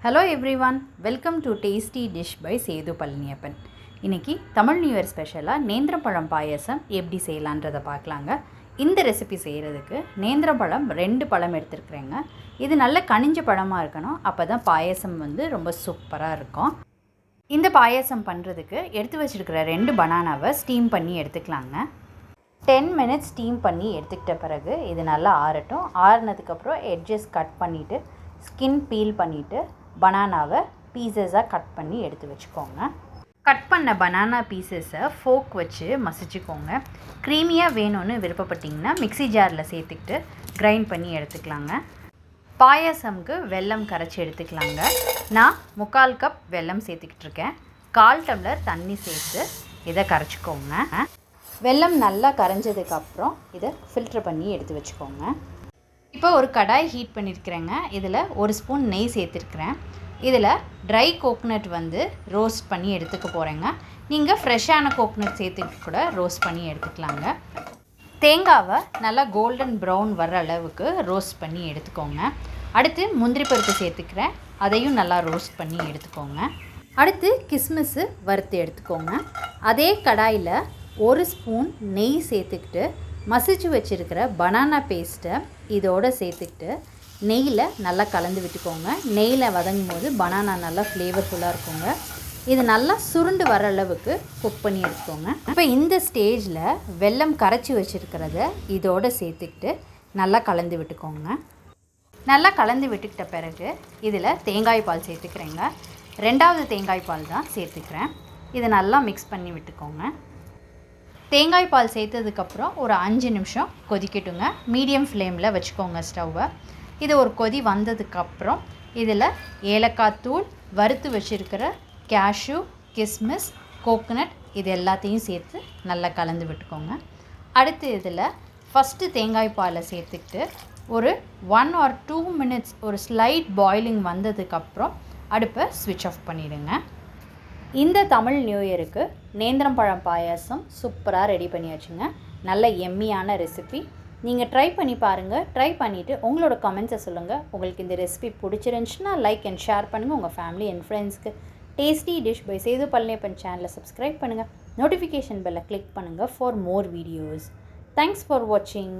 Hello everyone, welcome to Tasty Dish by Sethu Palaniappan. இன்னைக்கு Tamil new year ஸ்பெஷலாக நேந்திரப்பழம் பாயசம் எப்படி செய்யலான்றதை பார்க்கலாங்க. இந்த ரெசிபி செய்கிறதுக்கு நேந்திரப்பழம் 2 பழம் எடுத்துருக்குறேங்க. இது நல்ல கனிஞ்ச பழமாக இருக்கணும், அப்போ தான் பாயசம் ரொம்ப சூப்பராக இருக்கும். இந்த பாயசம் பண்ணுறதுக்கு எடுத்து வச்சுருக்கிற 2 பனானாவை ஸ்டீம் பண்ணி எடுத்துக்கலாங்க. 10 மினிட்ஸ் ஸ்டீம் பண்ணி எடுத்துக்கிட்ட பிறகு இது நல்லா ஆறட்டும். ஆறுனதுக்கப்புறம் எட்ஜஸ் கட் பண்ணிவிட்டு ஸ்கின் பீல் பண்ணிவிட்டு பனானாவை பீசஸாக கட் பண்ணி எடுத்து வச்சுக்கோங்க. கட் பண்ண பனானா பீசஸை ஃபோக் வச்சு மசிச்சுக்கோங்க. க்ரீமியாக வேணும்னு விருப்பப்பட்டிங்கன்னா மிக்ஸி ஜாரில் சேர்த்துக்கிட்டு கிரைண்ட் பண்ணி எடுத்துக்கலாங்க. பாயசம்க்கு வெல்லம் கரைச்சி எடுத்துக்கலாங்க. நான் 3/4 கப் வெல்லம் சேர்த்துக்கிட்டு இருக்கேன். 1/4 டம்ளர் தண்ணி சேர்த்து இதை கரைச்சிக்கோங்க. வெல்லம் நல்லா கரைஞ்சதுக்கப்புறம் இதை ஃபில்ட்ரு பண்ணி எடுத்து வச்சுக்கோங்க. இப்போ ஒரு கடாய் ஹீட் பண்ணியிருக்கிறேங்க. இதில் 1 ஸ்பூன் நெய் சேர்த்துருக்குறேன். இதில் ட்ரை கோக்னட் ரோஸ்ட் பண்ணி எடுத்துக்க போகிறேங்க. நீங்கள் ஃப்ரெஷ்ஷான கோக்னட் சேர்த்துட்டு கூட ரோஸ்ட் பண்ணி எடுத்துக்கலாங்க. தேங்காவை நல்லா கோல்டன் ப்ரௌன் வர்ற அளவுக்கு ரோஸ்ட் பண்ணி எடுத்துக்கோங்க. அடுத்து முந்திரி பருப்பு சேர்த்துக்கிறேன், அதையும் நல்லா ரோஸ்ட் பண்ணி எடுத்துக்கோங்க. அடுத்து கிஸ்மிஸ்ஸு வறுத்து எடுத்துக்கோங்க. அதே கடாயில் 1 ஸ்பூன் நெய் சேர்த்துக்கிட்டு மசிச்சு வச்சுருக்கிற பனானா பேஸ்ட்டை இதோடு சேர்த்துக்கிட்டு நெய்யில் நல்லா கலந்து விட்டுக்கோங்க. நெய்யில் வதங்கும் போது பனானா நல்லா ஃப்ளேவர்ஃபுல்லாக இருக்குங்க. இது நல்லா சுருண்டு வர அளவுக்கு குக் பண்ணி எடுத்துக்கோங்க. இப்போ இந்த ஸ்டேஜில் வெல்லம் கரைச்சி வச்சுருக்கிறத இதோடு சேர்த்துக்கிட்டு நல்லா கலந்து விட்டுக்கோங்க. நல்லா கலந்து விட்டுக்கிட்ட பிறகு இதில் தேங்காய் பால் சேர்த்துக்கிறேங்க. 2வது தேங்காய் பால் தான் சேர்த்துக்கிறேன். இதை நல்லா மிக்ஸ் பண்ணி விட்டுக்கோங்க. தேங்காய் பால் சேர்த்ததுக்கப்புறம் ஒரு 5 நிமிஷம் கொதிக்கட்டுங்க. மீடியம் ஃப்ளேமில் வச்சுக்கோங்க ஸ்டவ்வை. இது ஒரு கொதி வந்ததுக்கப்புறம் இதில் ஏலக்காய் தூள், வறுத்து வச்சுருக்கிற கேஷ்யூ, கிஸ்மிஸ், கோகனட் இது எல்லாத்தையும் சேர்த்து நல்லா கலந்து விட்டுக்கோங்க. அடுத்து இதில் ஃபஸ்ட்டு தேங்காய் பாலை சேர்த்துக்கிட்டு ஒரு 1 or 2 மினிட்ஸ் ஒரு ஸ்லைட் பாயிலிங் வந்ததுக்கப்புறம் அடுப்பை ஸ்விட்ச் ஆஃப் பண்ணிவிடுங்க. இந்த தமிழ் நியூ இயருக்கு நேந்திரப்பழம் பாயாசம் சூப்பராக ரெடி பண்ணியாச்சுங்க. நல்ல எம்மியான ரெசிபி. நீங்கள் ட்ரை பண்ணி பாருங்கள். ட்ரை பண்ணிவிட்டு உங்களோட கமெண்ட்ஸை சொல்லுங்கள். உங்களுக்கு இந்த ரெசிபி பிடிச்சிருந்துச்சுன்னா லைக் அண்ட் ஷேர் பண்ணுங்கள் உங்கள் ஃபேமிலி அண்ட் ஃப்ரெண்ட்ஸ்க்கு. Tasty dish by Sethu Palaniappan சேனலை சப்ஸ்கிரைப் பண்ணுங்கள். நோட்டிஃபிகேஷன் பெல்லை கிளிக் பண்ணுங்கள் for more videos. Thanks for வாட்சிங்.